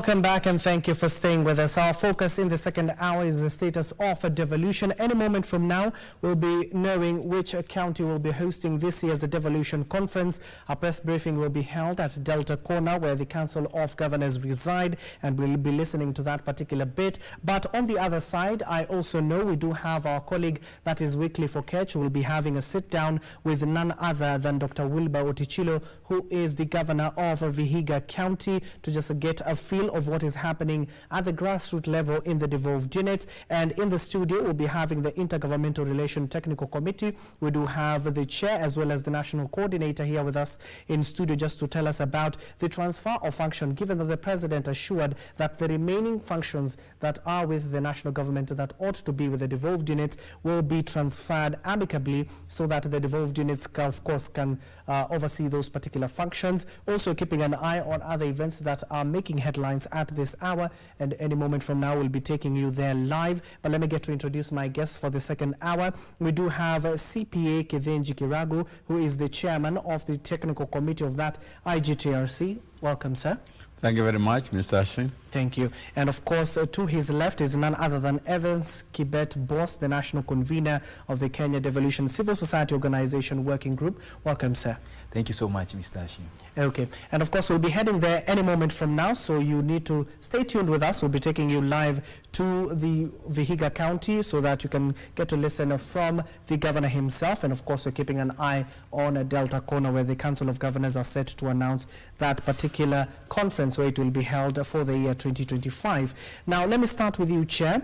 Welcome back and thank you for staying with us. Our focus in the second hour is the status of a devolution. Any moment from now, we'll be knowing which county will be hosting this year's Devolution Conference. A press briefing will be held at Delta Corner, where the Council of Governors reside, and we'll be listening to that particular bit. But on the other side, I also know we do have our colleague that is weekly for Ketch, who will be having a sit-down with none other than Dr. Wilbur Otichilo, who is the governor of Vihiga County, to just get a feel of what is happening at the grassroots level in the devolved units. And in the studio, we'll be having the Intergovernmental Relation Technical Committee. We do have the chair as well as the national coordinator here with us in studio just to tell us about the transfer of function, given that the president assured that the remaining functions that are with the national government that ought to be with the devolved units will be transferred amicably, so that the devolved units, of course, can oversee those particular functions. Also keeping an eye on other events that are making headlines at this hour, and any moment from now we'll be taking you there live. But let me get to introduce my guests for the second hour. We do have CPA Kithenji Kiragu, who is the chairman of the technical committee of that IGTRC. Welcome, sir. Thank you very much, Mr. Ashing. Thank you. And of course, to his left is none other than Evans Kibet Boss, the national convener of the Kenya Devolution Civil Society Organization Working Group. Welcome, sir. Thank you so much, Mr. Ashing. Okay. And of course, we'll be heading there any moment from now, so you need to stay tuned with us. We'll be taking you live to the Vihiga County so that you can get to listen from the governor himself. And of course, we're keeping an eye on Delta Corner, where the Council of Governors are set to announce that particular conference where it will be held for the year 2025. Now, let me start with you, Chair.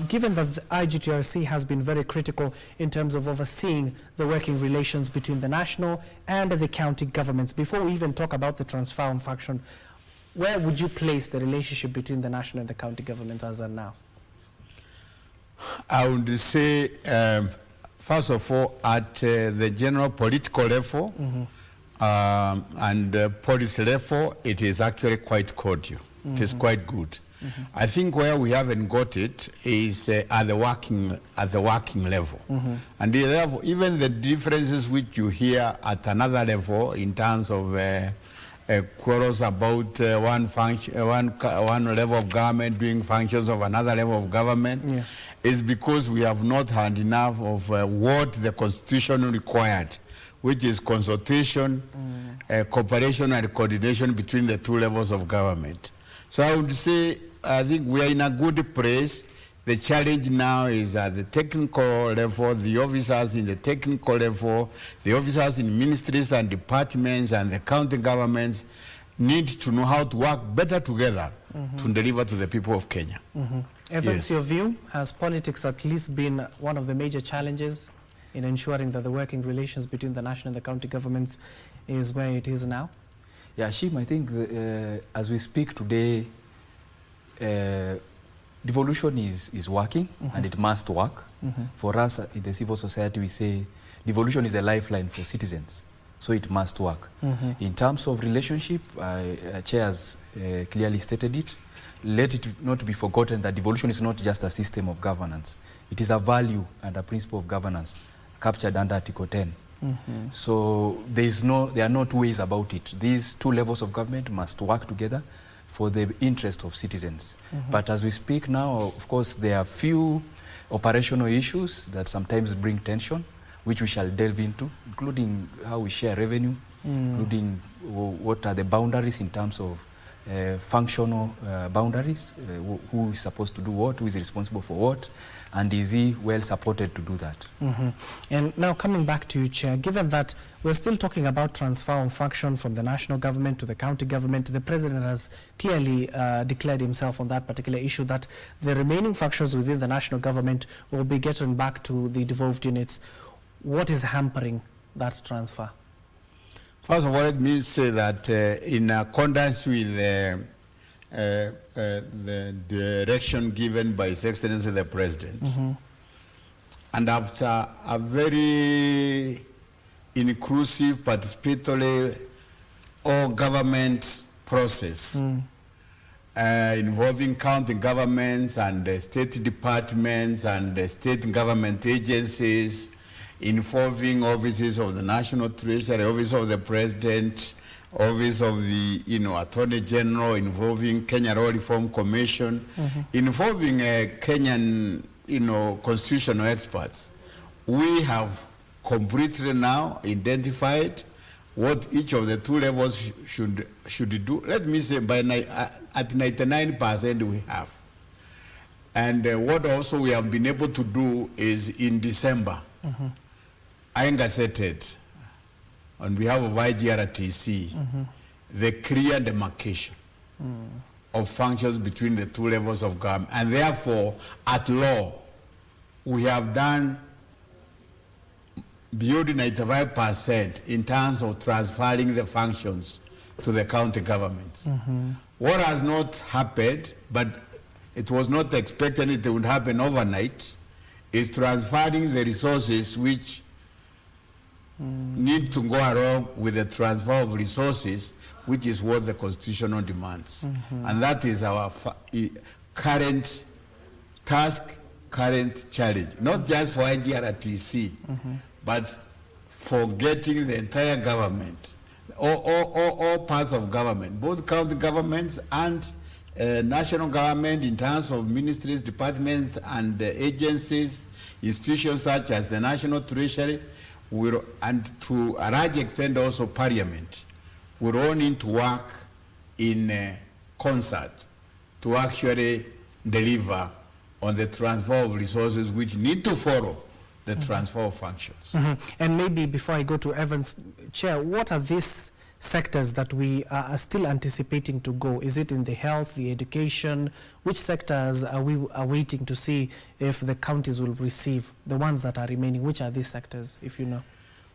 Given that the IGTRC has been very critical in terms of overseeing the working relations between the national and the county governments, before we even talk about the transfer of function, where would you place the relationship between the national and the county governments as of now? I would say, first of all, at the general political level and policy level, it is actually quite cordial. It is quite good. I think where we haven't got it is at the working level, and therefore even the differences which you hear at another level in terms of quarrels about one level of government doing functions of another level of government, yes, is because we have not had enough of what the Constitution required, which is consultation, cooperation and coordination between the two levels of government. So I would say, I think we are in a good place. The challenge now is at the technical level, the officers in the technical level, the officers in ministries and departments and the county governments need to know how to work better together to deliver to the people of Kenya. Evans, your view, has politics at least been one of the major challenges in ensuring that the working relations between the national and the county governments is where it is now? Yeah, Shim, I think as we speak today, devolution is working and it must work. For us in the civil society, we say devolution is a lifeline for citizens, so it must work. In terms of relationship, Chair has clearly stated it. Let it not be forgotten that devolution is not just a system of governance. It is a value and a principle of governance captured under Article 10. So there are no two ways about it. These two levels of government must work together for the interest of citizens. But as we speak now, of course, there are few operational issues that sometimes bring tension, which we shall delve into, including how we share revenue, including what are the boundaries in terms of functional boundaries, who is supposed to do what, who is responsible for what, and is he well supported to do that? And now coming back to you, Chair, given that we're still talking about transfer of function from the national government to the county government, the President has clearly declared himself on that particular issue that the remaining functions within the national government will be getting back to the devolved units. What is hampering that transfer? First of all, let me say that in accordance with the direction given by His Excellency the President, and after a very inclusive, participatory, all-government process involving county governments and state departments and state government agencies, involving offices of the National Treasury, Office of the President, Office of the Attorney General, involving Kenya Law Reform Commission, involving Kenyan constitutional experts. We have completely now identified what each of the two levels should do. Let me say at 99% we have. And what also we have been able to do is in December, I gazetted on behalf of IGRTC the clear demarcation of functions between the two levels of government. And therefore, at law, we have done beyond 95% in terms of transferring the functions to the county governments. What has not happened, but it was not expected it would happen overnight, is transferring the resources which need to go along with the transfer of resources, which is what the constitutional demands. And that is our current task, current challenge, not just for IGRTC, but for getting the entire government, all parts of government, both county governments and national government in terms of ministries, departments, and agencies, institutions such as the National Treasury, and to a large extent also Parliament, will all need to work in concert to actually deliver on the transfer of resources which need to follow the transfer of functions. And maybe before I go to Evans, Chair, what are these sectors that we are still anticipating to go? Is it in the health, the education? Which sectors are we waiting to see if the counties will receive, the ones that are remaining? Which are these sectors, if you know?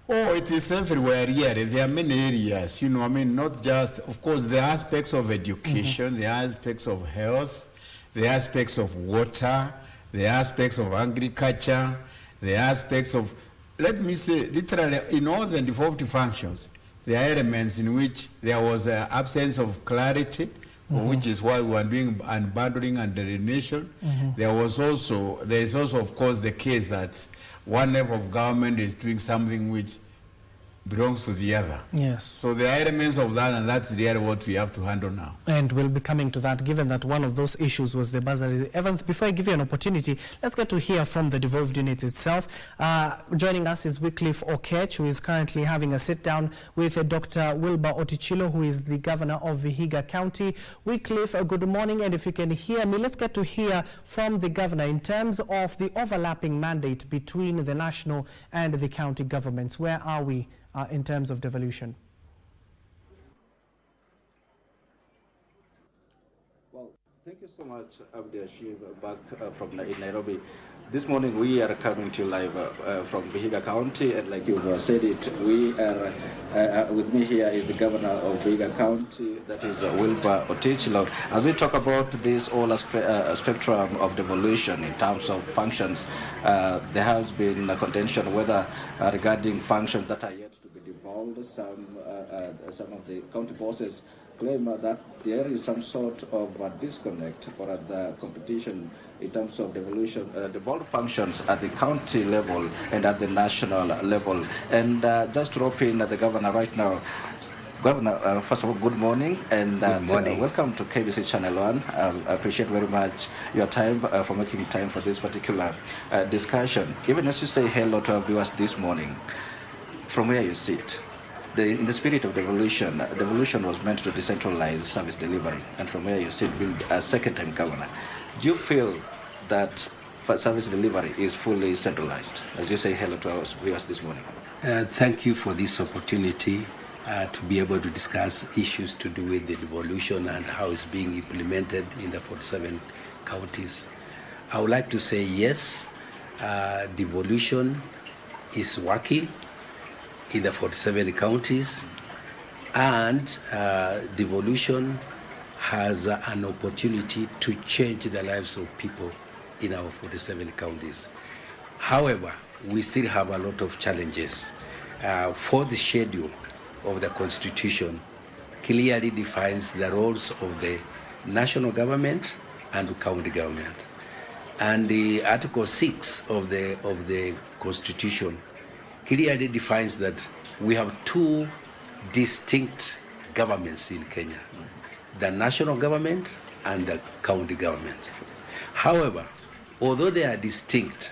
Oh, it is everywhere here. There are many areas, not just, of course, the aspects of education, the aspects of health, the aspects of water, the aspects of agriculture, the aspects of, let me say, literally, in all the devolved functions, there are elements in which there was an absence of clarity, which is why we are doing unbundling and delineation. There is also, of course, the case that one level of government is doing something which belongs to the other. Yes. So there are elements of that, and that's really what we have to handle now. And we'll be coming to that, given that one of those issues was the bursaries. Evans, before I give you an opportunity, let's get to hear from the devolved unit itself. Joining us is Wycliffe Okech, who is currently having a sit-down with Dr. Wilbur Otichilo, who is the governor of Vihiga County. Wycliffe, good morning, and if you can hear me, let's get to hear from the governor in terms of the overlapping mandate between the national and the county governments. Where are we in terms of devolution? Well, thank you so much, Abdi Ashib, back from Nairobi. This morning we are coming to you live from Vihiga County, and like you've said it, we are, with me here is the governor of Vihiga County, that is Wilbur Otichilo. As we talk about this whole spectrum of devolution in terms of functions, there has been a contention whether regarding functions that are yet to be devolved, some of the county bosses claim that there is some sort of disconnect or the competition in terms of devolution, devolved functions at the county level and at the national level. And just to rope in the governor right now. Governor, first of all, good morning, and good morning. Welcome to KBC Channel 1. I appreciate very much your time for making time for this particular discussion. Even as you say hello to our viewers this morning, from where you sit, in the spirit of devolution, devolution was meant to decentralize service delivery, and from where you sit, being a second-time governor, do you feel that service delivery is fully centralized? As you say hello to our viewers this morning. Thank you for this opportunity to be able to discuss issues to do with the devolution and how it's being implemented in the 47 counties. I would like to say yes, devolution is working in the 47 counties, and devolution has an opportunity to change the lives of people in our 47 counties. However, we still have a lot of challenges. Fourth schedule of the Constitution clearly defines the roles of the national government and the county government. And the Article 6 of the Constitution clearly defines that we have two distinct governments in Kenya, the national government and the county government. However, although they are distinct,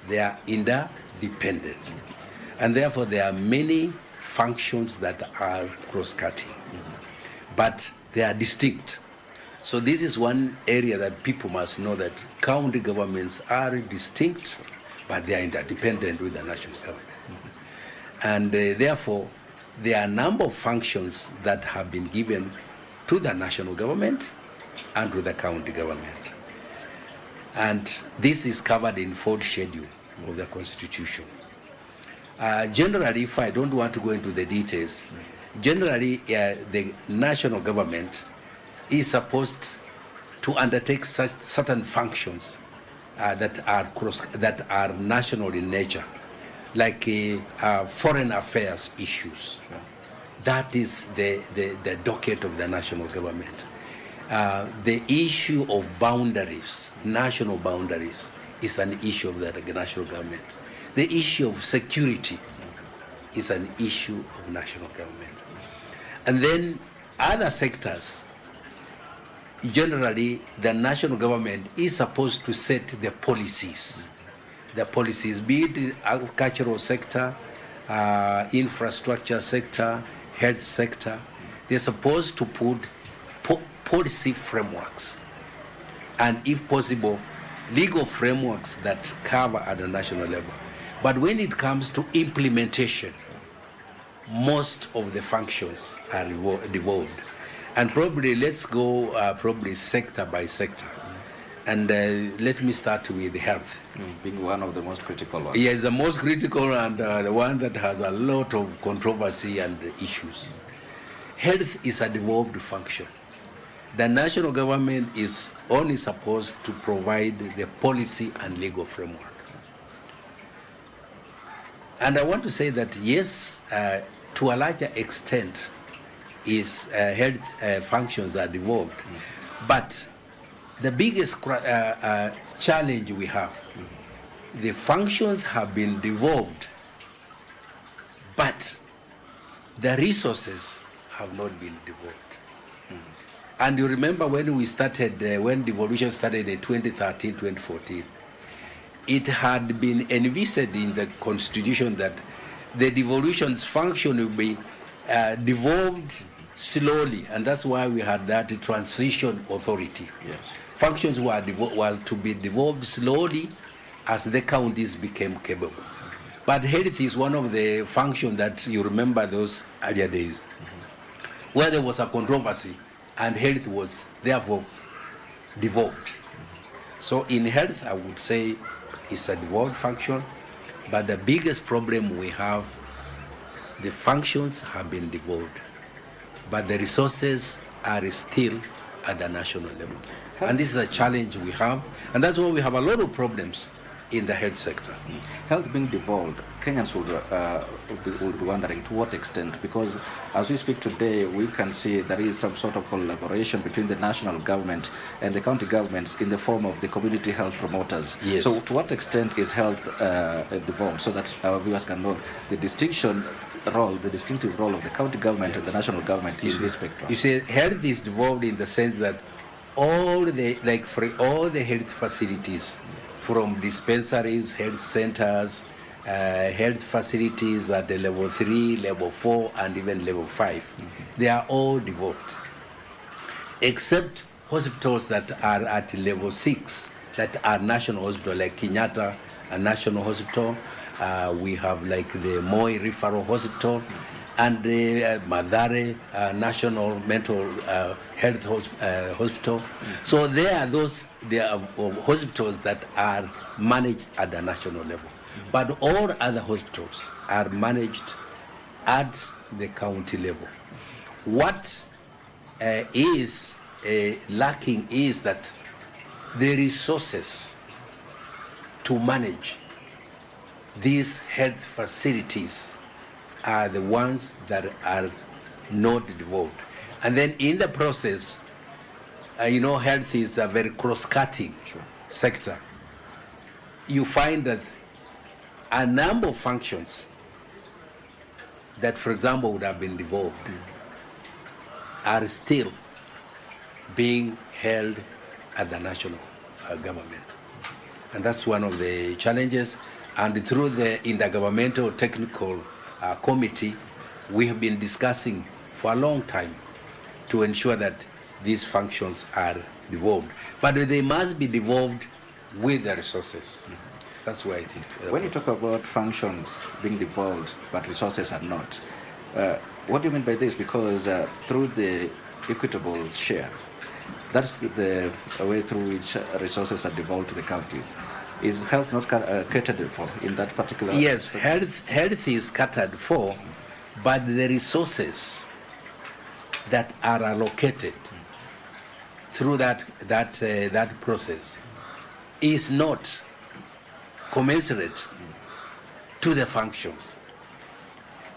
they are interdependent. And therefore, there are many functions that are cross-cutting, but they are distinct. So this is one area that people must know, that county governments are distinct, but they are interdependent with the national government. And therefore, there are a number of functions that have been given to the national government and to the county government. And this is covered in 4th schedule of the Constitution. Generally, if I don't want to go into the details, generally the national government is supposed to undertake such certain functions that are national in nature, like foreign affairs issues. That is the docket of the national government. The issue of boundaries, national boundaries, is an issue of the national government. The issue of security is an issue of national government. And then other sectors, generally the national government is supposed to set the policies. The policies, be it the agricultural sector, infrastructure sector, health sector, they're supposed to put policy frameworks, and if possible, legal frameworks that cover at the national level. But when it comes to implementation, most of the functions are devolved. And probably let's go probably sector by sector. And let me start with health. Being one of the most critical ones. Yes, the most critical and the one that has a lot of controversy and issues. Health is a devolved function. The national government is only supposed to provide the policy and legal framework. And I want to say that yes, to a larger extent, is health functions are devolved. But the biggest challenge we have, the functions have been devolved, but the resources have not been devolved. And you remember when we started, when devolution started in 2013, 2014, it had been envisaged in the Constitution that the devolution's function will be devolved slowly, and that's why we had that transition authority. Yes. Functions was to be devolved slowly as the counties became capable. But health is one of the functions that you remember those earlier days, where there was a controversy, and health was therefore devolved. So in health, I would say it's a devolved function, but the biggest problem we have, the functions have been devolved, but the resources are still at the national level. And this is a challenge we have, and that's why we have a lot of problems in the health sector. Health being devolved, Kenyans would be wondering to what extent, because as we speak today, we can see there is some sort of collaboration between the national government and the county governments in the form of the community health promoters. Yes. So to what extent is health devolved, so that our viewers can know the distinctive role of the county government and the national government in this spectrum? You see, health is devolved in the sense that all the health facilities, from dispensaries, health centers, health facilities at the level 3, level 4, and even level 5, they are all devolved, except hospitals that are at level 6, that are national hospitals, like Kenyatta, a national hospital. We have like the Moi Referral Hospital, and the Madare National Mental Health Hospital. So there are hospitals that are managed at the national level. But all other hospitals are managed at the county level. What is lacking is that the resources to manage these health facilities are the ones that are not devolved. And then in the process, health is a very cross-cutting sector. You find that a number of functions that, for example, would have been devolved are still being held at the national government. And that's one of the challenges. And through the intergovernmental technical committee, we have been discussing for a long time to ensure that these functions are devolved. But they must be devolved with the resources. That's why I think. When you talk about functions being devolved but resources are not, what do you mean by this? Because through the equitable share, that's the way through which resources are devolved to the counties. Is health not catered for in that particular? Yes, health is catered for, but the resources that are allocated through that process is not commensurate to the functions.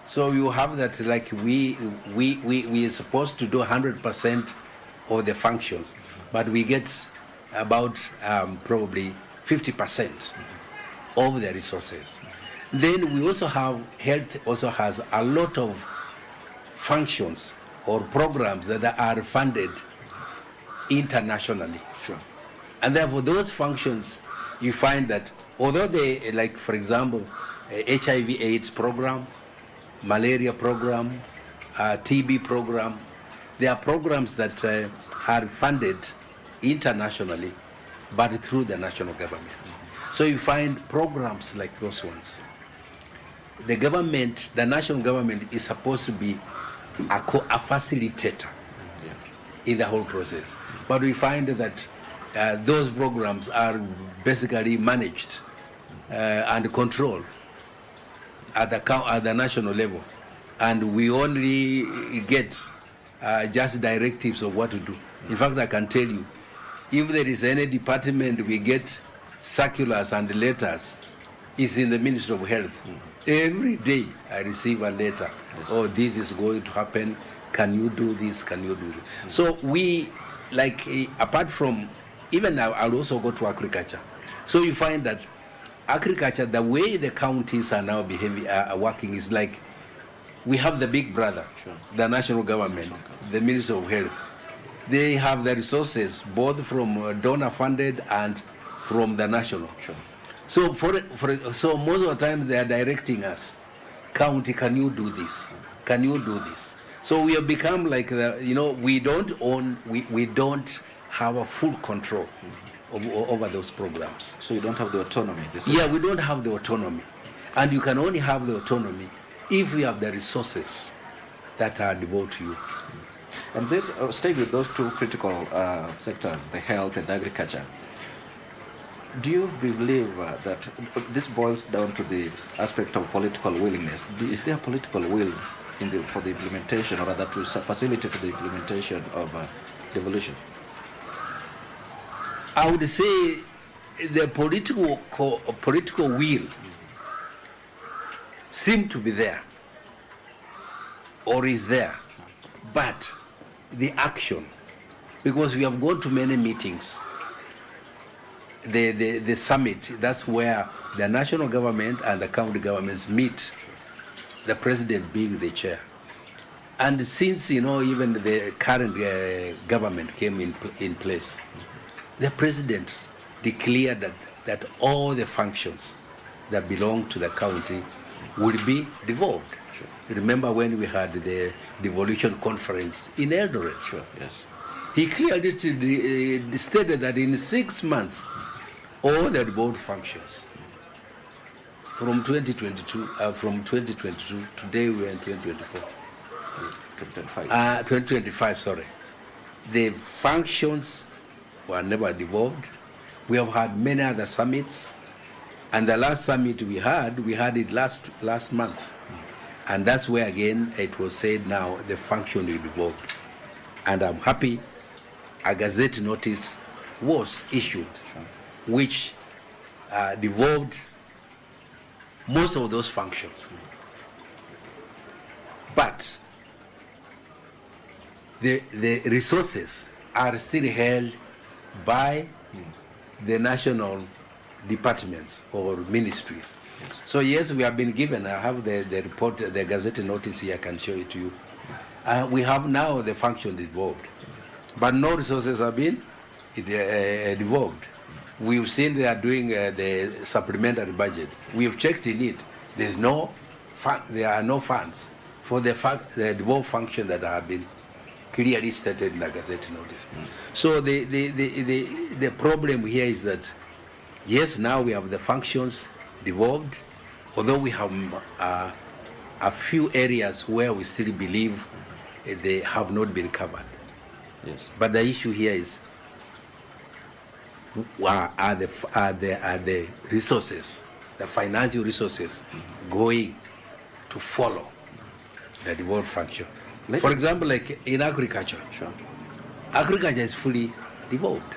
So you have that, like we are supposed to do 100% of the functions, but we get about probably 50% of the resources. Then we also have, health also has a lot of functions or programs that are funded internationally. Sure. And therefore those functions, you find that although they, like for example, HIV/AIDS program, malaria program, TB program, they are programs that are funded internationally, but through the national government. So you find programs like those ones. The government, the national government, is supposed to be a facilitator in the whole process. But we find that those programs are basically managed and controlled at the national level. And we only get just directives of what to do. In fact, I can tell you, if there is any department we get circulars and letters, it's in the Ministry of Health. Every day I receive a letter. Yes. Oh, this is going to happen. Can you do this? Can you do this? So we, like, apart from, even I'll also go to agriculture. So you find that agriculture, the way the counties are now behaving, working is like, we have the big brother, sure, the national government, the Ministry of Health. They have the resources, both from donor funded and from the national. Sure. So so most of the time they are directing us, county, can you do this? Can you do this? So we have become like, we don't own, we don't have a full control over those programs. So you don't have the autonomy? Yeah, we don't have the autonomy. And you can only have the autonomy if we have the resources that are devoted to you. And this, stay with those two critical sectors, the health and agriculture. Do you believe that this boils down to the aspect of political willingness? Is there political will for the implementation, or rather to facilitate the implementation of devolution? I would say the political will seems to be there, or is there, but the action, because we have gone to many meetings, the summit, that's where the national government and the county governments meet, the president being the chair. And since, even the current government came in place, the president declared that all the functions that belong to the county will be devolved. Sure. Remember when we had the Devolution conference in Eldoret? Sure, yes. He clearly stated that in 6 months, all the devolved functions from 2022, today we are in 2024. 2025, sorry. The functions were never devolved. We have had many other summits, and the last summit we had it last month. And that's where again it was said now the function will be devolved. And I'm happy a Gazette notice was issued, which devolved most of those functions. But the resources are still held by the national departments or ministries. Yes. So yes, we have been given, I have the report, the Gazette notice here, I can show it to you. We have now the function devolved, but no resources have been devolved. We've seen they are doing the supplementary budget. We've checked in it. There are no funds for the devolved function that have been clearly stated in the Gazette notice. So the problem here is that, yes, now we have the functions devolved, although we have a few areas where we still believe they have not been covered. Yes. But the issue here is, are the resources, the financial resources, going to follow the devolved function? For example, like in agriculture, agriculture is fully devolved.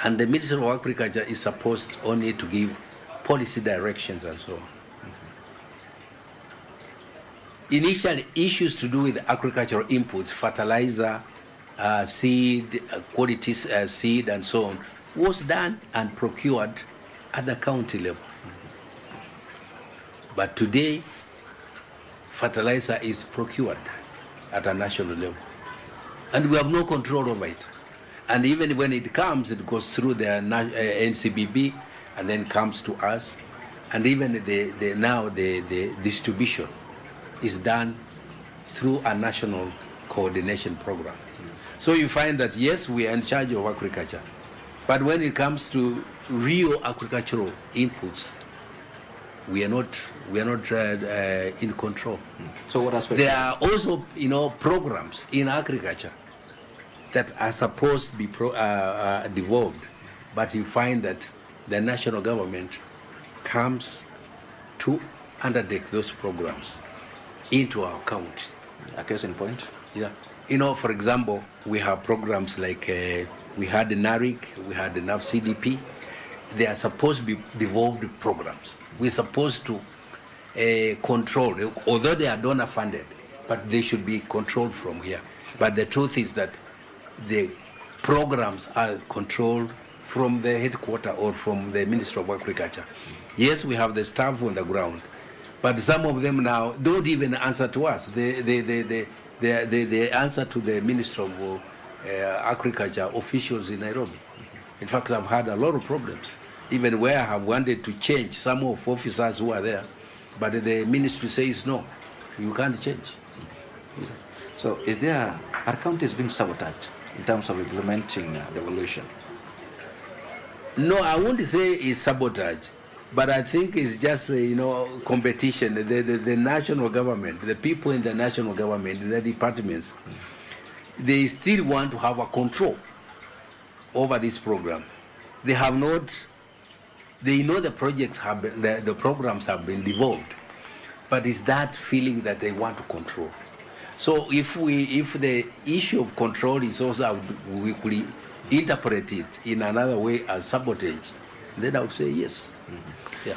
And the Minister of Agriculture is supposed only to give policy directions and so on. Initially, issues to do with agricultural inputs, fertilizer, seed, quality seed, and so on, was done and procured at the county level. But today, fertilizer is procured at a national level, and we have no control over it. And even when it comes, it goes through the NCBB and then comes to us, and even the distribution is done through a national coordination program. So you find that, yes, we are in charge of agriculture, but when it comes to real agricultural inputs, we are not in control. So what aspect? There are also, programs in agriculture that are supposed to be devolved, but you find that the national government comes to undertake those programs into our county. A case in point? Yeah. For example, we have programs like we had the NARIC, we had the NAV CDP. They are supposed to be devolved programs. We're supposed to control, although they are donor funded, but they should be controlled from here. But the truth is that the programs are controlled from the headquarters or from the Ministry of Agriculture. Yes, we have the staff on the ground, but some of them now don't even answer to us. They answer to the Ministry of Agriculture officials in Nairobi. In fact, I've had a lot of problems, even where I have wanted to change some of officers who are there, but the ministry says no, you can't change. So are counties being sabotaged in terms of implementing devolution? No, I won't say it's sabotage, but I think it's just competition. The national government, the people in the national government, the departments, they still want to have a control over this program. They have not. They know the projects have been, the programs have been devolved, but it's that feeling that they want to control. So if the issue of control is also, we could interpret it in another way as sabotage, then I would say yes. Mm-hmm. Yeah.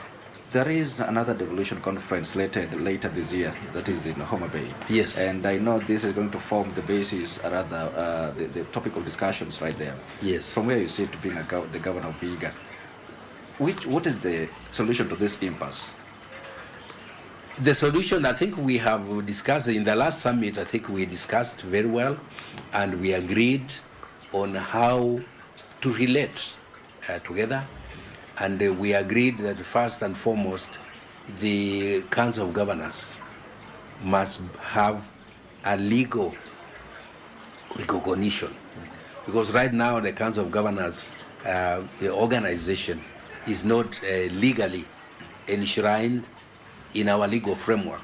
There is another devolution conference slated later this year that is in Homa Bay. Yes. And I know this is going to form the basis, rather, the topical discussions right there. Yes. From where you sit being the governor of Vihiga, what is the solution to this impasse? The solution, I think we have discussed in the last summit. I think we discussed very well, and we agreed on how to relate together. And we agreed that first and foremost, the Council of Governors must have a legal recognition. Because right now the Council of Governors the organization is not legally enshrined in our legal framework.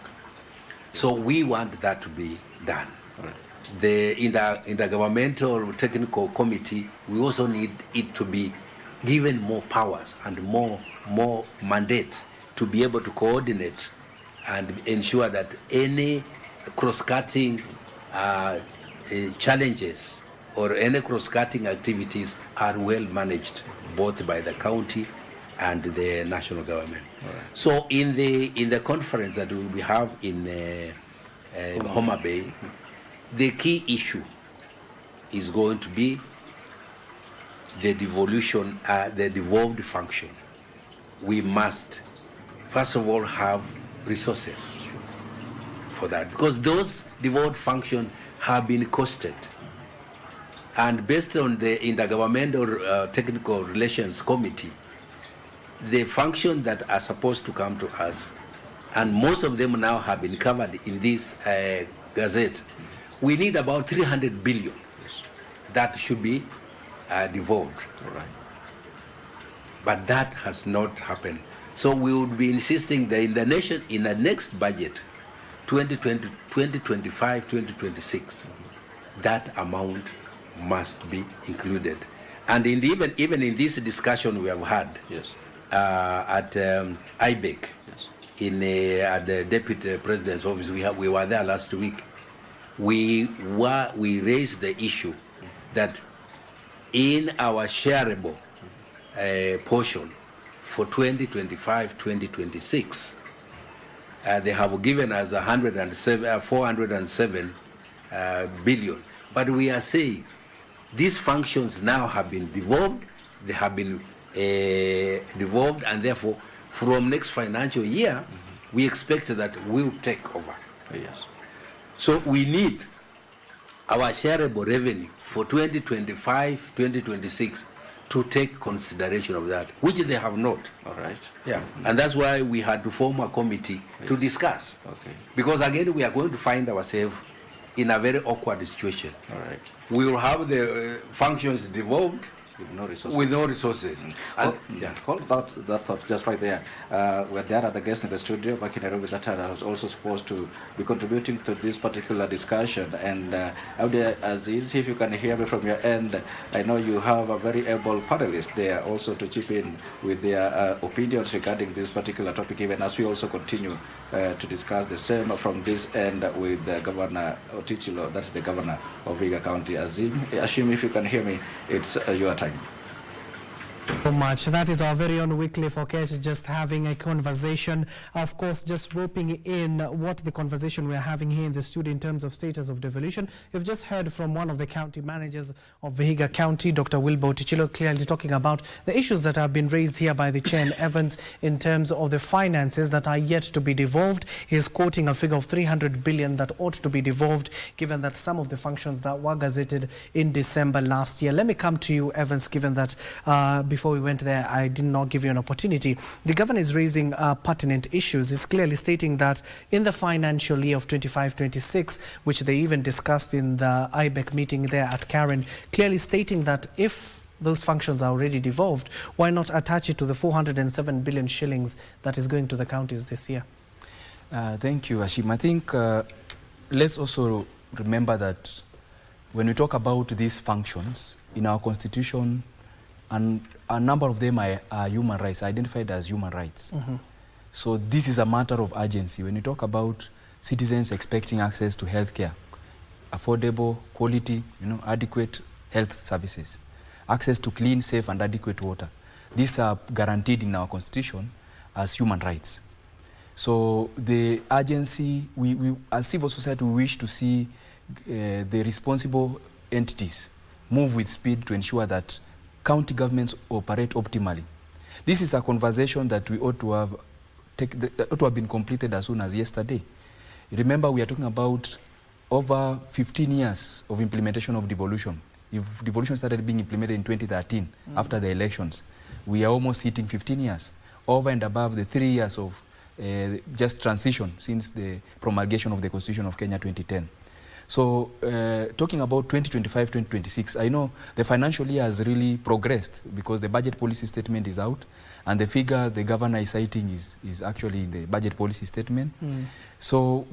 So we want that to be done. In the intergovernmental technical committee, we also need it to be given more powers and more mandate to be able to coordinate and ensure that any cross-cutting challenges or any cross-cutting activities are well managed both by the county and the national government. Right. So in the conference that we will have in Homa Bay, the key issue is going to be the devolution, the devolved function. We must, first of all, have resources for that, because those devolved functions have been costed. And based on the Intergovernmental Technical Relations Committee, the functions that are supposed to come to us, and most of them now have been covered in this gazette, we need about 300 billion that should be devolved. All right. But that has not happened. So we would be insisting that in the next budget, 2025, 2026, that amount must be included. And even in this discussion we have had, Yes. At IBEC, Yes. at the Deputy President's office, we were there last week. We raised the issue that in our shareable portion for 2025-2026, they have given us 407 billion. But we are saying these functions now have been devolved. They have been devolved, and therefore, from next financial year, we expect that we'll take over. Yes. So we need our shareable revenue for 2025, 2026 to take consideration of that, which they have not. All right. Yeah, and that's why we had to form a committee to discuss. Okay. Because again, we are going to find ourselves in a very awkward situation. All right. We will have the functions devolved With no resources. with no resources. And, yeah. Hold that thought just right there. We're there at the guest in the studio back in Nairobi that was also supposed to be contributing to this particular discussion. And out there, Aziz, if you can hear me from your end, I know you have a very able panelist there also to chip in with their opinions regarding this particular topic, even as we also continue to discuss the same from this end with Governor Otichilo, that's the governor of Vihiga County. Ashim, if you can hear me, it's your time. So much. That is our very own Wycliffe Okech, just having a conversation. Of course, just roping in what the conversation we're having here in the studio in terms of status of devolution. You've just heard from one of the county managers of Vihiga County, Dr. Wilbur Otichilo, clearly talking about the issues that have been raised here by the Chair and Evans in terms of the finances that are yet to be devolved. He's quoting a figure of 300 billion that ought to be devolved, given that some of the functions that were gazetted in December last year. Let me come to you, Evans, given that before we went there, I did not give you an opportunity. The governor is raising pertinent issues. He's clearly stating that in the financial year of 25-26, which they even discussed in the IBEC meeting there at Karen, clearly stating that if those functions are already devolved, why not attach it to the 407 billion shillings that is going to the counties this year? Thank you, Ashim. I think let's also remember that when we talk about these functions in our constitution, and a number of them are human rights, identified as human rights. So this is a matter of urgency. When you talk about citizens expecting access to healthcare, affordable, quality, adequate health services, access to clean, safe and adequate water, these are guaranteed in our constitution as human rights. So the urgency, we as civil society, we wish to see the responsible entities move with speed to ensure that county governments operate optimally. This is a conversation that we ought to have been completed as soon as yesterday. Remember, we are talking about over 15 years of implementation of devolution. If devolution started being implemented in 2013, after the elections, we are almost hitting 15 years, over and above the 3 years of just transition since the promulgation of the Constitution of Kenya 2010. So talking about 2025-2026, I know the financial year has really progressed because the budget policy statement is out, and the figure the governor is citing is actually in the budget policy statement. So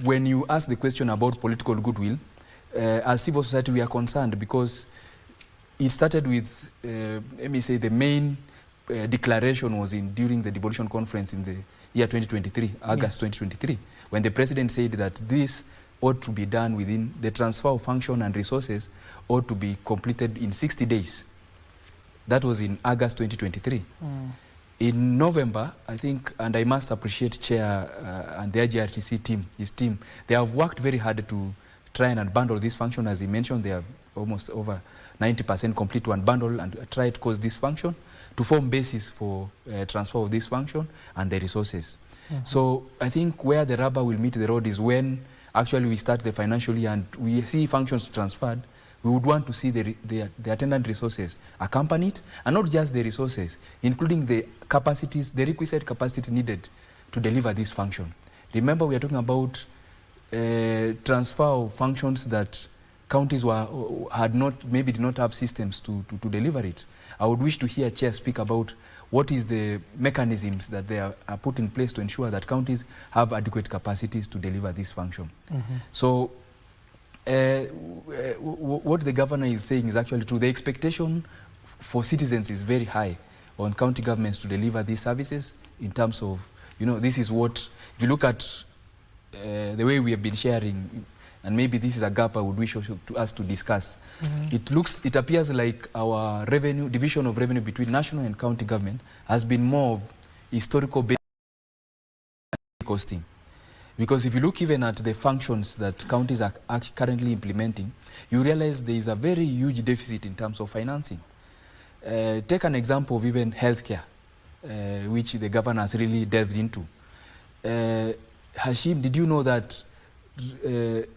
when you ask the question about political goodwill, as civil society we are concerned because it started with, let me say, the main declaration was during the devolution conference in the year 2023, August 2023, when the president said that this ought to be done within the transfer of function and resources ought to be completed in 60 days. That was in August 2023. In November, I think, and I must appreciate Chair and the IGRTC team, his team, they have worked very hard to try and unbundle this function. As he mentioned, they have almost over 90% complete to unbundle and try to cause this function to form basis for transfer of this function and the resources. So I think where the rubber will meet the road is when actually we start the financial year and we see functions transferred. We would want to see the attendant resources accompanied, and not just the resources, including the capacities, the requisite capacity needed to deliver this function. Remember, we are talking about transfer of functions that counties maybe did not have systems to deliver it. I would wish to hear Chair speak about what is the mechanisms that they are put in place to ensure that counties have adequate capacities to deliver this function. So what the governor is saying is actually true. The expectation for citizens is very high on county governments to deliver these services in terms of, this is what, if you look at the way we have been sharing, and maybe this is a gap I would wish us to discuss. It appears like our revenue, division of revenue between national and county government has been more of historical based costing. Because if you look even at the functions that counties are currently implementing, you realize there is a very huge deficit in terms of financing. Take an example of even healthcare, which the governor has really delved into. Hashim, did you know that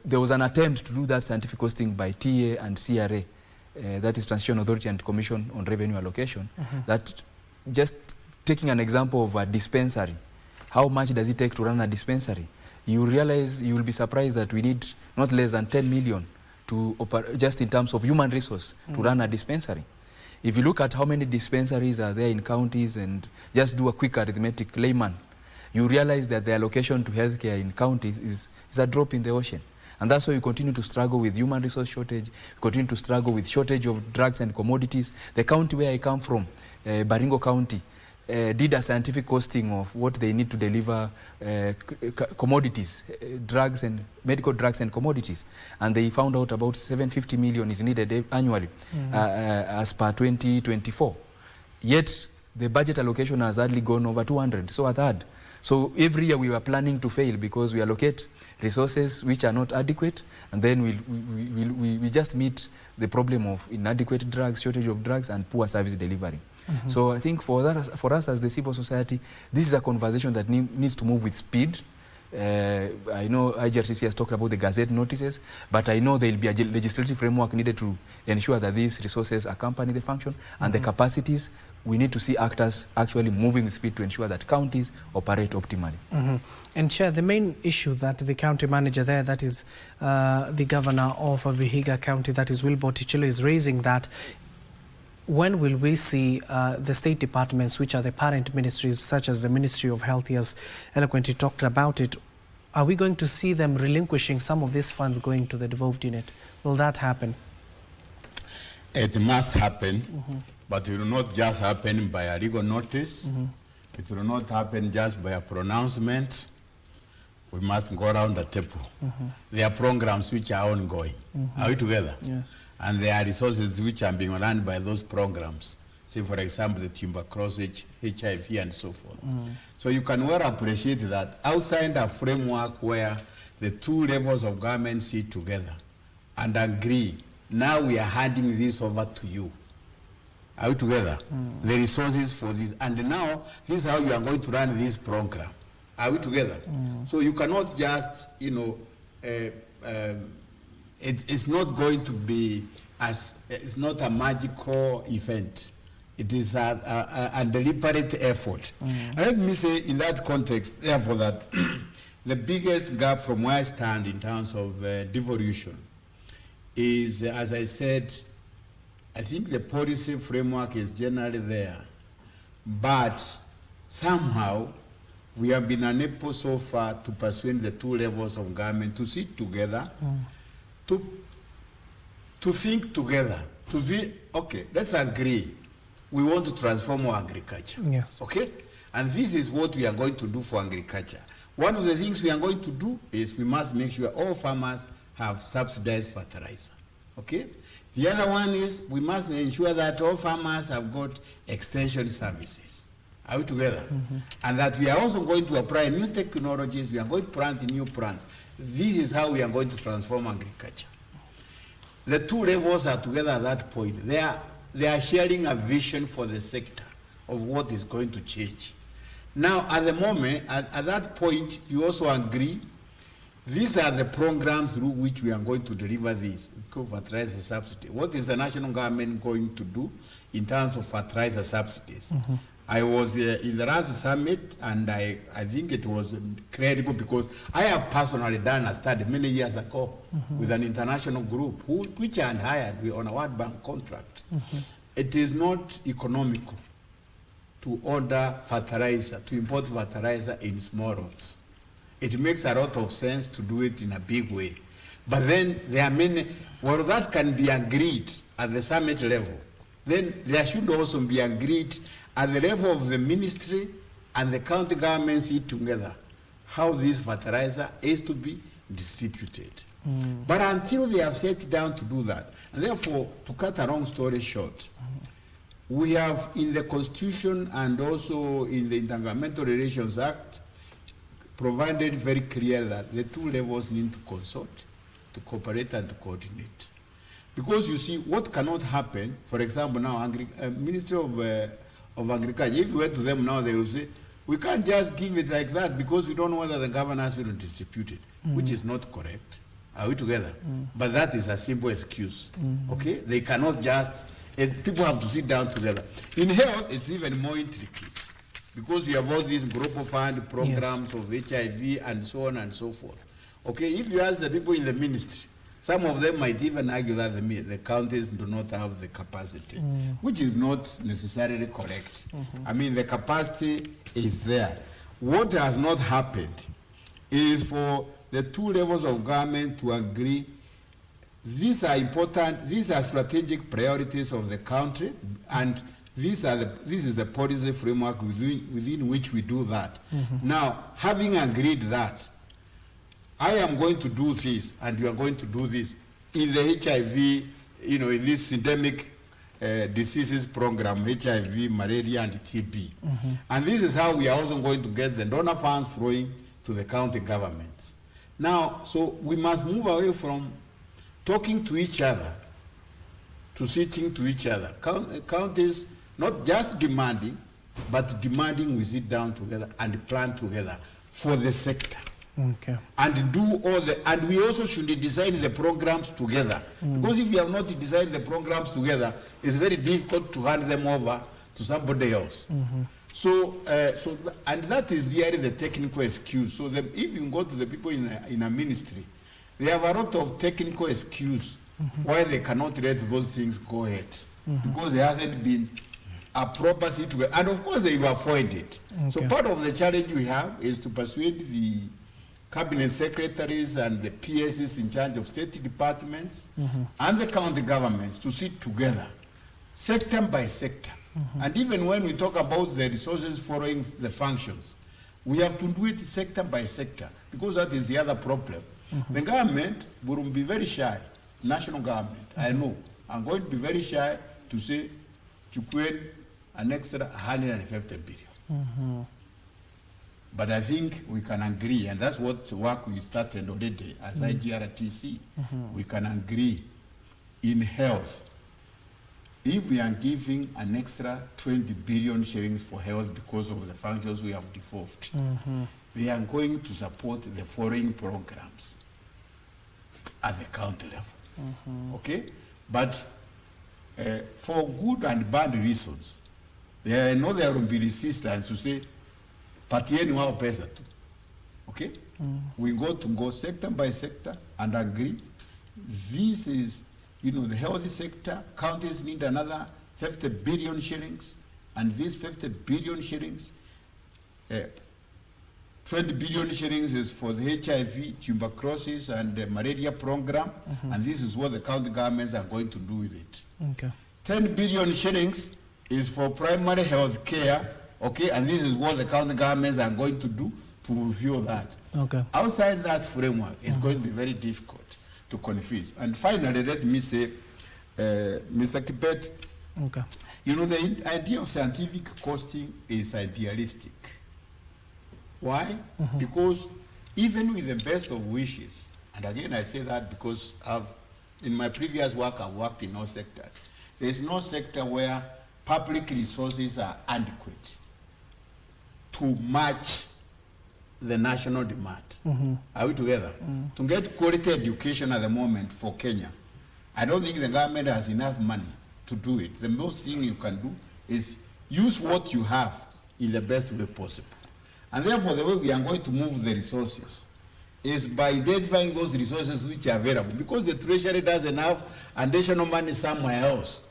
there was an attempt to do that scientific costing by TA and CRA, that is Transition Authority and Commission on Revenue Allocation, that just taking an example of a dispensary, how much does it take to run a dispensary? You realize, you will be surprised that we need not less than 10 million to just in terms of human resource to run a dispensary. If you look at how many dispensaries are there in counties and just do a quick arithmetic layman, you realize that the allocation to healthcare in counties is a drop in the ocean. And that's why we continue to struggle with human resource shortage, we continue to struggle with shortage of drugs and commodities. The county where I come from, Baringo County, did a scientific costing of what they need to deliver commodities, drugs and medical drugs and commodities. And they found out about 750 million is needed annually as per 2024. Yet the budget allocation has hardly gone over 200, so a third. So every year we were planning to fail because we allocate resources which are not adequate, and then we just meet the problem of inadequate drugs, shortage of drugs, and poor service delivery. So I think for us as the civil society, this is a conversation that needs to move with speed. I know IGRTC has talked about the Gazette notices, but I know there will be a legislative framework needed to ensure that these resources accompany the function and the capacities. We need to see actors actually moving with speed to ensure that counties operate optimally. And Chair, the main issue that the county manager there, that is the governor of Vihiga County, that is Wilbur Tichilo, is raising that when will we see the state departments, which are the parent ministries, such as the Ministry of Health, he has eloquently talked about it, are we going to see them relinquishing some of these funds going to the devolved unit? Will that happen? It must happen, but it will not just happen by a legal notice. It will not happen just by a pronouncement. We must go around the table. There are programs which are ongoing. Are we together? Yes. And there are resources which are being run by those programs. Say, for example, the tuberculosis, HIV, and so forth. So you can well appreciate that outside a framework where the two levels of government sit together and agree, now we are handing this over to you. Are we together? The resources for this. And now, this is how you are going to run this program. Are we together? So you cannot just, it's not going to be it's not a magical event. It is a deliberate effort. And let me say in that context, therefore, that the biggest gap from where I stand in terms of devolution is, as I said, I think the policy framework is generally there, but somehow we have been unable so far to persuade the two levels of government to sit together, to think together, to see, okay, let's agree, we want to transform our agriculture. Yes. Okay? And this is what we are going to do for agriculture. One of the things we are going to do is we must make sure all farmers have subsidized fertilizer. Okay? The other one is we must ensure that all farmers have got extension services. Are we together? And that we are also going to apply new technologies, we are going to plant new plants. This is how we are going to transform agriculture. The two levels are together at that point. They are sharing a vision for the sector of what is going to change. Now, at the moment, at that point, you also agree, these are the programs through which we are going to deliver this fertilizer subsidy. What is the national government going to do in terms of fertilizer subsidies? I was in the last summit, and I think it was credible because I have personally done a study many years ago with an international group which I had hired on a World Bank contract. It is not economical to order fertilizer, to import fertilizer in small lots. It makes a lot of sense to do it in a big way. But then there are many, well, that can be agreed at the summit level. Then there should also be agreed at the level of the ministry and the county governments together how this fertilizer is to be distributed. But until they have sat down to do that, and therefore, to cut a long story short, we have in the Constitution and also in the Intergovernmental Relations Act provided very clear that the two levels need to consult, to cooperate and to coordinate. Because you see, what cannot happen, for example, now, Ministry of Agriculture, if you went to them now, they will say, we can't just give it like that because we don't know whether the governors will distribute it, which is not correct. Are we together? But that is a simple excuse, okay? They cannot just, people have to sit down together. In health, it's even more intricate because you have all these global fund programs of HIV and so on and so forth. Okay, if you ask the people in the ministry, some of them might even argue that the counties do not have the capacity, which is not necessarily correct. I mean, the capacity is there. What has not happened is for the two levels of government to agree these are important, these are strategic priorities of the country, and this is the policy framework within which we do that. Now, having agreed that, I am going to do this, and you are going to do this in the HIV, in this endemic diseases program, HIV, malaria, and TB. And this is how we are also going to get the donor funds flowing to the county governments. Now, so we must move away from talking to each other to sitting to each other. Counties not just demanding, but demanding we sit down together and plan together for the sector. Okay. And do all and we also should design the programs together. Because if we have not designed the programs together, it's very difficult to hand them over to somebody else. And that is really the technical excuse. So if you go to the people in a ministry, they have a lot of technical excuse why they cannot let those things go ahead. Because there hasn't been a proper situation. And of course they will avoid it. So part of the challenge we have is to persuade the cabinet secretaries and the PSs in charge of state departments and the county governments to sit together, sector by sector. And even when we talk about the resources following the functions, we have to do it sector by sector, because that is the other problem. The government will be very shy, national government, I know. I'm going to be very shy to say, to create an extra 150 billion. But I think we can agree, and that's what work we started already as IGRTC. We can agree in health. If we are giving an extra 20 billion shillings for health because of the functions we have devolved, they are going to support the following programs at the county level. Okay? But for good and bad reasons, I know there will be resistance to say, patieni wao pesa tu. Okay? We go sector by sector and agree. This is, the health sector, counties need another 50 billion shillings, and these 50 billion shillings, 20 billion shillings is for the HIV, tuberculosis, and the malaria program, and this is what the county governments are going to do with it. Okay. 10 billion shillings is for primary health care, okay, and this is what the county governments are going to do to fulfill that. Okay. Outside that framework, it's going to be very difficult to confuse. And finally, let me say, Mr. Kibet, the idea of scientific costing is idealistic. Why? Because even with the best of wishes, and again I say that because in my previous work I've worked in all sectors, there is no sector where public resources are adequate to match the national demand. Are we together? To get quality education at the moment for Kenya, I don't think the government has enough money to do it. The most thing you can do is use what you have in the best way possible. And therefore, the way we are going to move the resources is by identifying those resources which are available, because the treasury doesn't have additional money somewhere else.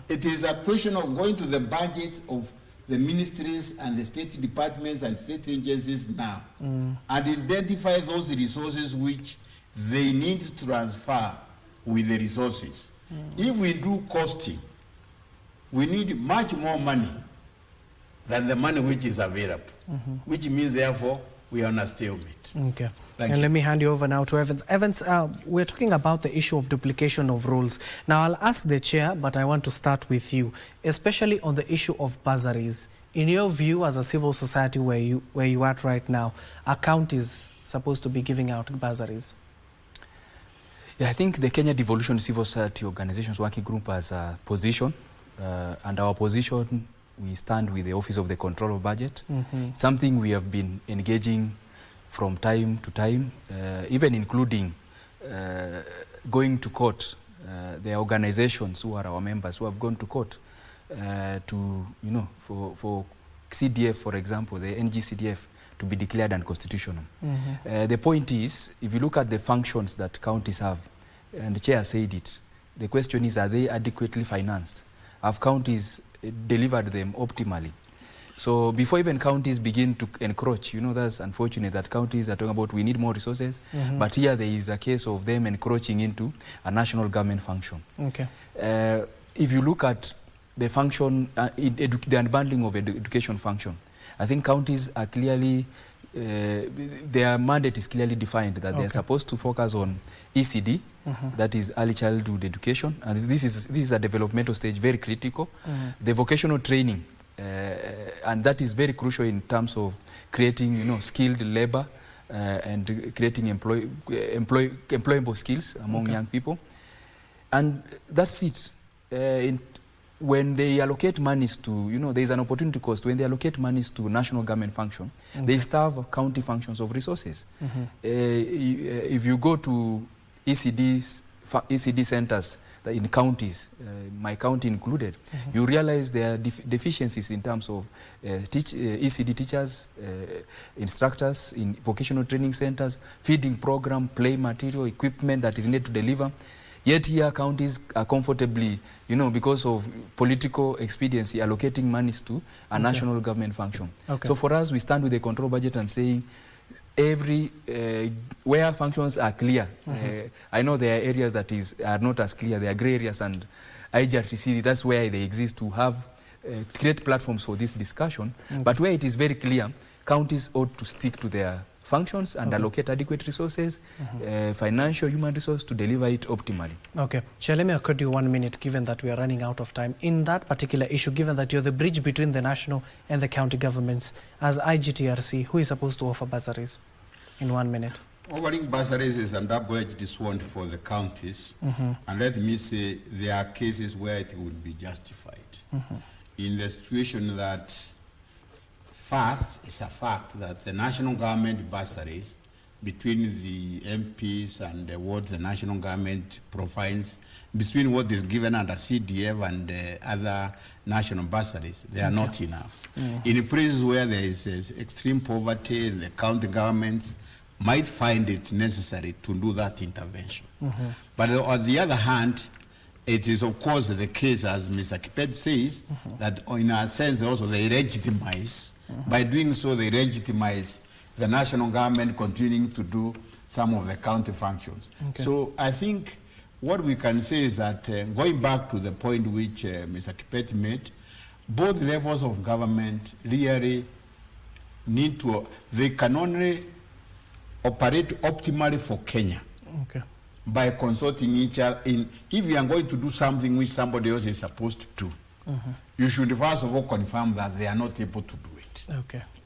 It is a question of going to the budgets of the ministries and the state departments and state agencies now and identify those resources which they need to transfer with the resources. If we do costing, we need much more money than the money which is available, which means therefore we are on a stalemate. Okay. Thank and you. let me hand you over now to Evans. Evans, we're talking about the issue of duplication of roles. Now, I'll ask the chair, but I want to start with you, especially on the issue of bursaries. In your view, as a civil society where you are at right now, are counties supposed to be giving out bursaries? Yeah, I think the Kenya Devolution Civil Society Organizations Working Group has a position, and our position, we stand with the Office of the Control of Budget. Something we have been engaging from time to time, even including going to court. There are organizations who are our members who have gone to court to, you know, for CDF, for example, the NG-CDF, to be declared unconstitutional. The point is, if you look at the functions that counties have, and the chair said it, the question is, are they adequately financed? Have counties delivered them optimally? So before even counties begin to encroach, you know, that's unfortunate that counties are talking about we need more resources, but here there is a case of them encroaching into a national government function. Okay. If you look at the function, the unbundling of education function, I think counties are clearly, their mandate is clearly defined, that they're supposed to focus on ECD, that is early childhood education, and this is a developmental stage, very critical. The vocational training, and that is very crucial in terms of creating, you know, skilled labor and creating employable skills among young people. And that's it. When they allocate monies to, you know, there is an opportunity cost. When they allocate monies to national government function, they starve county functions of resources. If you go to ECD centers in counties, my county included, you realize there are deficiencies in terms of ECD teachers, instructors in vocational training centers, feeding program, play material, equipment that is needed to deliver. Yet here counties are comfortably, you know, because of political expediency, allocating monies to a national government function. So for us, we stand with the control budget and saying every, where functions are clear, I know there are areas that are not as clear, there are gray areas, and IGRTC, that's where they exist to have, create platforms for this discussion. But where it is very clear, counties ought to stick to their functions and allocate adequate resources, financial, human resources, to deliver it optimally. Okay. Chair, let me accord you 1 minute, given that we are running out of time. In that particular issue, given that you're the bridge between the national and the county governments, as IGTRC, who is supposed to offer bursaries? In 1 minute. Offering bursaries is an double-edged sword for the counties. And let me say, there are cases where it would be justified. In the situation that, first, it's a fact that the national government bursaries between the MPs and what the national government provides, between what is given under CDF and other national bursaries, they are not enough. In places where there is extreme poverty, the county governments might find it necessary to do that intervention. But on the other hand, it is of course the case, as Mr. Kipet says, that in a sense also they legitimize. By doing so, they legitimize the national government continuing to do some of the county functions. So I think what we can say is that, going back to the point which Mr. Kipet made, both levels of government really need to, they can only operate optimally for Kenya by consulting each other. If you are going to do something which somebody else is supposed to do, you should first of all confirm that they are not able to do it.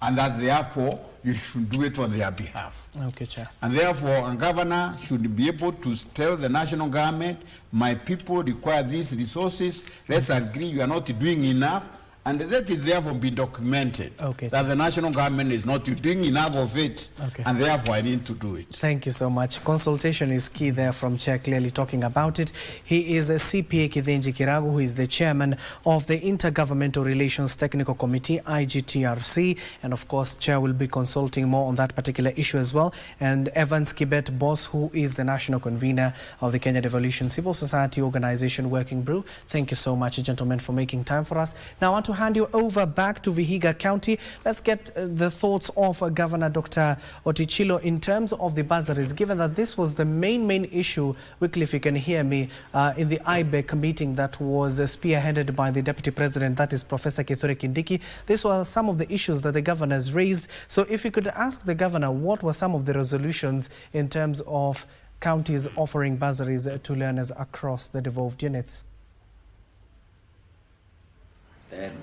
And that therefore you should do it on their behalf. Chair. And therefore a governor should be able to tell the national government, my people require these resources, let's agree you are not doing enough, And that is therefore been documented, Okay, that the national government is not doing enough of it, Okay. and therefore I need to do it. Thank you so much. Consultation is key there from Chair clearly talking about it. He is a CPA Kithenji Kiragu, who is the chairman of the Intergovernmental Relations Technical Committee, IGTRC, and of course, Chair will be consulting more on that particular issue as well. And Evans Kibet Boss, who is the national convener of the Kenya Devolution Civil Society Organization Working Group. Thank you so much, gentlemen, for making time for us. Now I want to hand you over back to Vihiga County. Let's get the thoughts of Governor Dr. Otichilo in terms of the bursaries, given that this was the main issue, Wycliffe, you can hear me, in the IBEC meeting that was spearheaded by the Deputy President, that is Professor Kithure Kindiki. These were some of the issues that the governors raised. So if you could ask the governor, what were some of the resolutions in terms of counties offering bursaries to learners across the devolved units?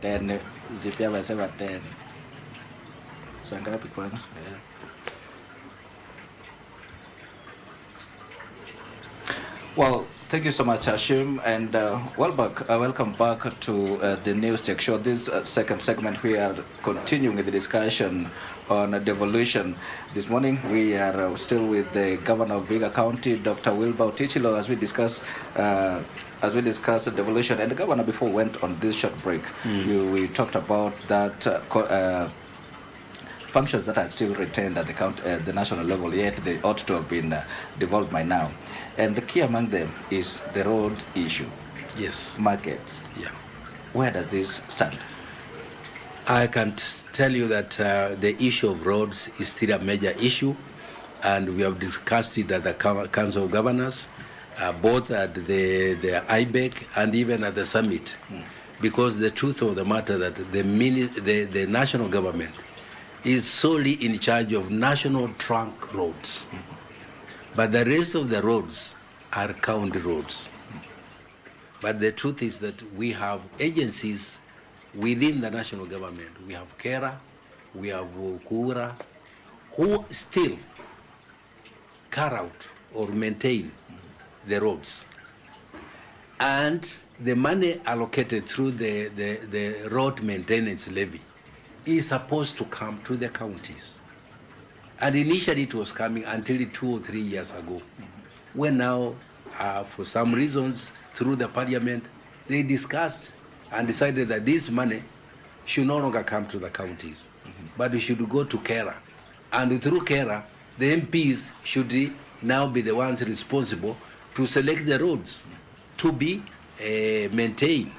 Then Zipia was ever then. Sangapi kwana. Well, thank you so much, Hashim, and welcome back to the News Tech Show. This second segment, we are continuing with the discussion on devolution. This morning, we are still with the Governor of Vihiga County, Dr. Wilbur Otichilo, as we discuss the devolution. And the Governor, before we went on this short break, we talked about that functions that are still retained at the national level, yet they ought to have been devolved by now. And the key among them is the road issue. Yes. Markets. Yeah. Where does this stand? I can tell you that the issue of roads is still a major issue, and we have discussed it at the Council of Governors, both at the IBEC and even at the summit, because the truth of the matter that the national government is solely in charge of national trunk roads. But the rest of the roads are county roads. But the truth is that we have agencies within the national government. We have KERA, we have KURA, who still carry out or maintain the roads. And the money allocated through the road maintenance levy is supposed to come to the counties. And initially it was coming until 2 or 3 years ago, when now, for some reasons, through the parliament, they discussed and decided that this money should no longer come to the counties, but it should go to KERA. And through KERA, the MPs should now be the ones responsible to select the roads to be maintained.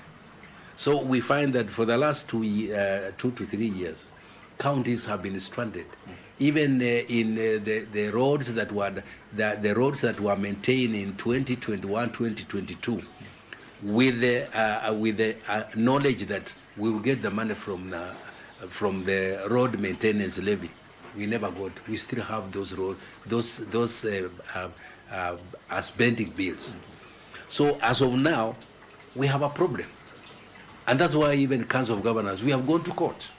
So we find that for the last 2 to 3 years, counties have been stranded. Even in the roads that were maintained in 2021, 2022, with the knowledge that we will get the money from the road maintenance levy, we never got. We still have those as pending bills. So as of now, we have a problem, and that's why even Council of Governors, we have gone to court,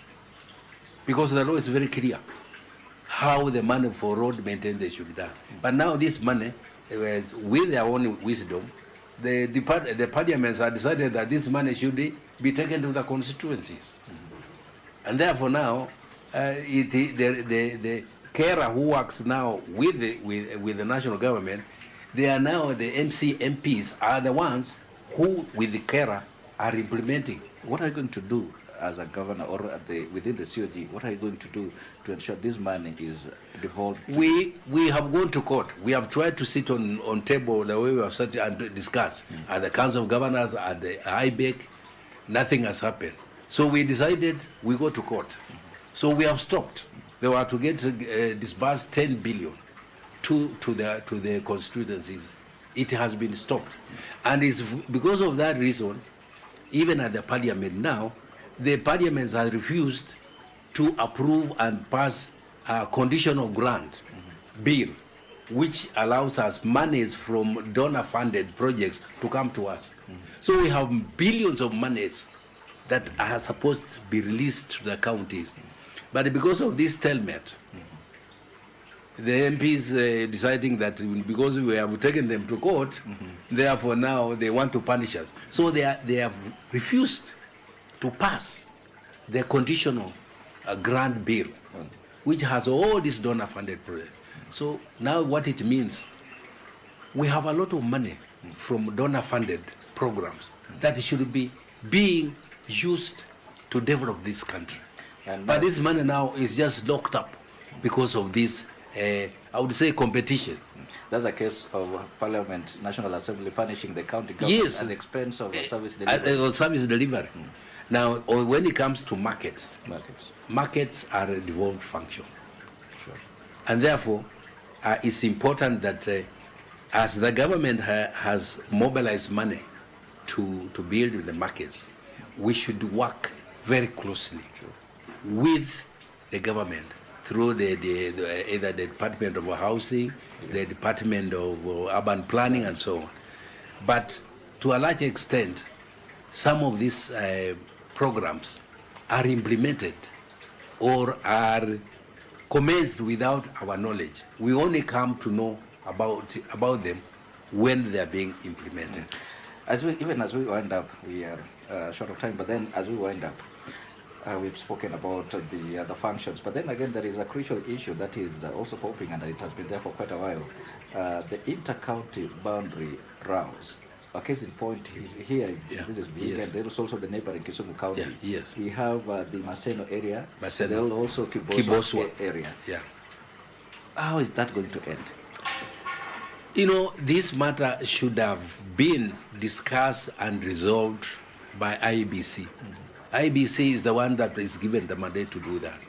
because the law is very clear how the money for road maintenance should be done. But now this money, with their own wisdom, the parliaments have decided that this money should be taken to the constituencies. And therefore now, the KERA who works now with the national government, they are now the MPs are the ones who, with the KERA, are implementing. What are you going to do as a governor or within the COG? What are you going to do to ensure this money is devolved? We have gone to court. We have tried to sit on table the way we have sat and discuss at the Council of Governors, at the IBEC. Nothing has happened. So we decided we go to court. So we have stopped. They were to get disbursed 10 billion to the constituencies. It has been stopped, and it's because of that reason. Even at the parliament now, the parliaments have refused to approve and pass a conditional grant bill, which allows us monies from donor-funded projects to come to us. So we have billions of monies that are supposed to be released to the counties. But because of this stalemate, the MPs deciding that because we have taken them to court, therefore now they want to punish us. So they have refused to pass the conditional grant bill, which has all these donor-funded projects. So now what it means, we have a lot of money from donor-funded programs that should be being used to develop this country. But this money now is just locked up because of this, I would say, competition. That's a case of Parliament, National Assembly punishing the county government at the expense of service delivery. Service delivery. Now, when it comes to markets are a devolved function. Sure. And therefore, it's important that as the government has mobilized money to build the markets, we should work very closely with the government through either the Department of Housing, the Department of Urban Planning, and so on. But to a large extent, some of these programs are implemented or are commenced without our knowledge. We only come to know about them when they are being implemented. Even as we wind up, we are short of time, but then as we wind up, we've spoken about the functions, but then again there is a crucial issue that is also popping, and it has been there for quite a while, the inter-county boundary rounds. A case in point is here, this is big, and there is also the neighboring Kisumu County. We have the Maseno area, there is also Kiboswa area. How is that going to end? You know, this matter should have been discussed and resolved by IBC. IBC is the one that is given the mandate to do that.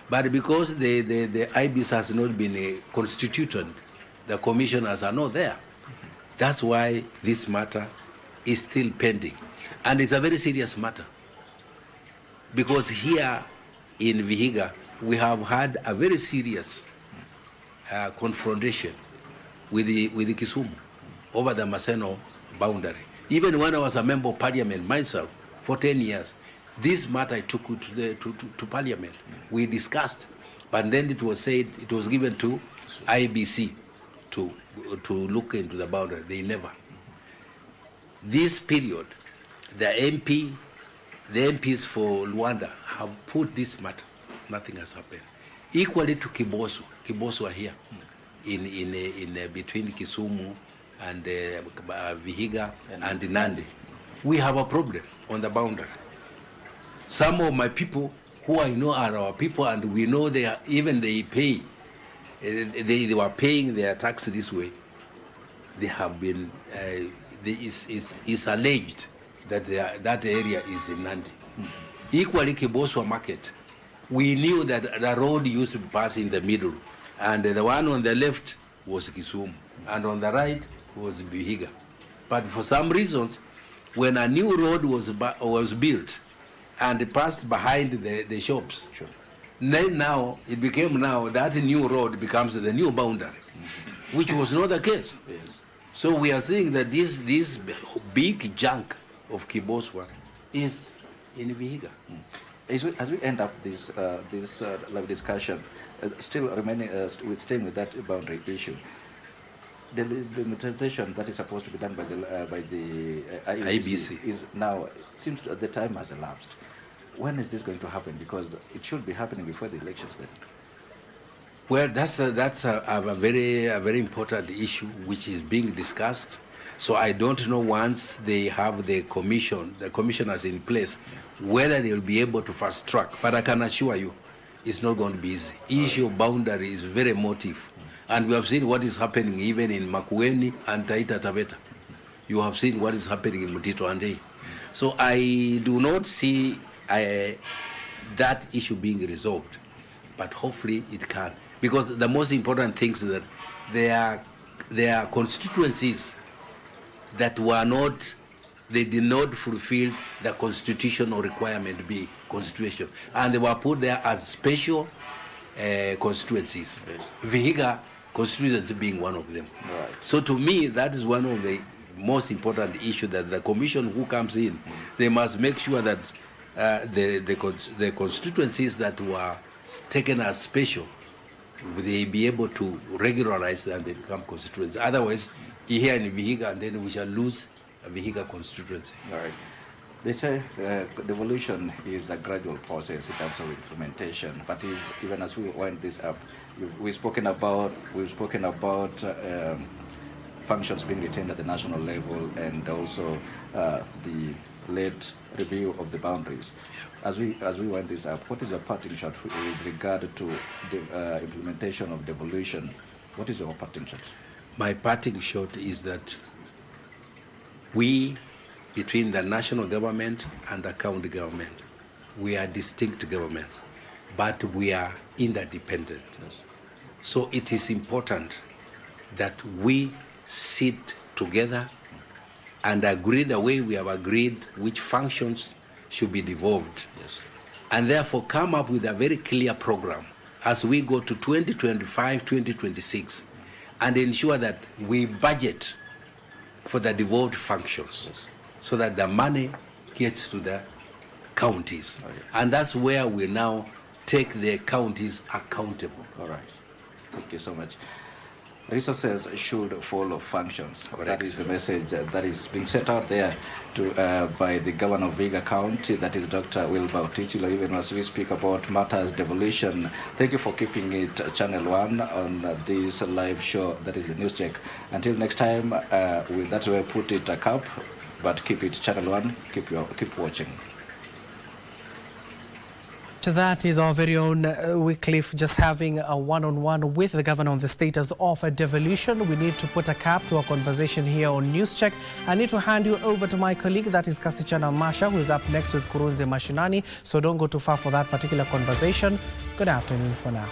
But because the IBC has not been constituted, the commissioners are not there. That's why this matter is still pending. And it's a very serious matter. Because here in Vihiga, we have had a very serious confrontation with the Kisumu over the Maseno boundary. Even when I was a member of parliament myself for 10 years, this matter I took to Parliament. We discussed, but then it was said it was given to IBC to look into the boundary. They never. This period, the MPs for Luanda have put this matter. Nothing has happened. Equally to Kiboswa here, in between Kisumu and Vihiga and Nandi, we have a problem on the boundary. Some of my people who I know are our people, and we know they pay. They were paying their tax this way. They have been. It's alleged that that area is in Nandi. Equally, Kiboswa Market, we knew that the road used to pass in the middle, and the one on the left was Kisumu, and on the right was Vihiga. But for some reasons, when a new road was built, and it passed behind the shops. Then now, it became that new road becomes the new boundary, which was not the case. So we are seeing that this big chunk of Kiboswa is in Vihiga. As we end up this live discussion, still remaining, staying with that boundary issue, the limitation that is supposed to be done by the IBC is now, seems that the time has elapsed. When is this going to happen? Because it should be happening before the elections then. Well, that's a very important issue which is being discussed. So I don't know, once they have the commissioners in place, whether they will be able to fast track. But I can assure you, it's not going to be easy. Issue of boundary is very emotive. And we have seen what is happening even in Makueni and Taita Taveta. You have seen what is happening in Mutito Andei. So I do not see that issue being resolved. But hopefully it can. Because the most important thing is that there are constituencies that they did not fulfill the constitutional requirement to be constitution. And they were put there as special constituencies. Vihiga constituency being one of them. Right. So to me, that is one of the most important issues, that the commission who comes in, they must make sure that the constituencies that were taken as special, they be able to regularize and they become constituencies. Otherwise, here in Vihiga, and then we shall lose a Vihiga constituency. All right. They say devolution is a gradual process in terms of implementation, but even as we wind this up, we've spoken about functions being retained at the national level and also the late review of the boundaries. As we wind this up, what is your parting shot with regard to the implementation of devolution? What is your parting shot? My parting shot is that we, between the national government and the county government, we are distinct governments, but we are interdependent. Yes. So it is important that we sit together and agree the way we have agreed which functions should be devolved. Yes. And therefore come up with a very clear program as we go to 2025, 2026, and ensure that we budget for the devolved functions. Yes. So that the money gets to the counties. Okay. And that's where we now take the counties accountable. All right. Thank you so much. Resources should follow functions. Correct. That is the message that is being set out there by the governor of Vihiga County, that is Dr. Wilbur Otichilo, even as we speak about matters devolution. Thank you for keeping it Channel 1 on this live show, that is the News Check. Until next time, that's where I put it a cap, but keep it Channel 1, keep watching. That is our very own Wycliffe just having a one-on-one with the governor on the status of a devolution. We need to put a cap to our conversation here on News Check. I need to hand you over to my colleague, that is Kasichana Masha, who is up next with Kurunze Mashinani. So don't go too far for that particular conversation. Good afternoon for now.